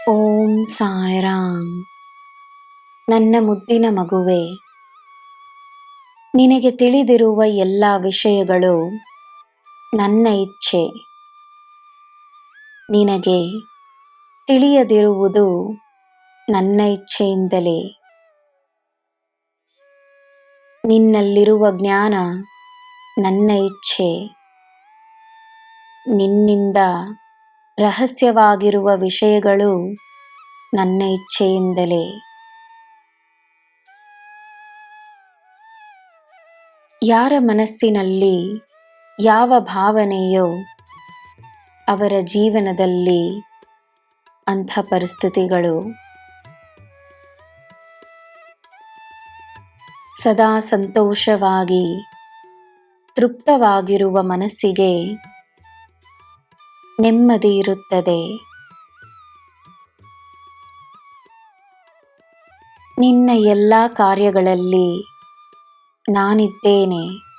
ಓಂ ಸಾಯಿರಾಮ್. ನನ್ನ ಮುದ್ದಿನ ಮಗುವೆ, ನಿನಗೆ ತಿಳಿದಿರುವ ಎಲ್ಲ ವಿಷಯಗಳು ನನ್ನ ಇಚ್ಛೆ. ನಿನಗೆ ತಿಳಿಯದಿರುವುದು ನನ್ನ ಇಚ್ಛೆಯಿಂದಲೇ. ನಿನ್ನಲ್ಲಿರುವ ಜ್ಞಾನ ನನ್ನ ಇಚ್ಛೆ. ನಿನ್ನಿಂದ ರಹಸ್ಯವಾಗಿರುವ ವಿಷಯಗಳು ನನ್ನ ಇಚ್ಛೆಯಿಂದಲೇ. ಯಾರ ಮನಸ್ಸಿನಲ್ಲಿ ಯಾವ ಭಾವನೆಯೋ ಅವರ ಜೀವನದಲ್ಲಿ ಅಂಥ ಪರಿಸ್ಥಿತಿಗಳು. ಸದಾ ಸಂತೋಷವಾಗಿ ತೃಪ್ತವಾಗಿರುವ ಮನಸ್ಸಿಗೆ ನೆಮ್ಮದಿ ಇರುತ್ತದೆ. ನಿನ್ನ ಎಲ್ಲ ಕಾರ್ಯಗಳಲ್ಲಿ ನಾನಿದ್ದೇನೆ.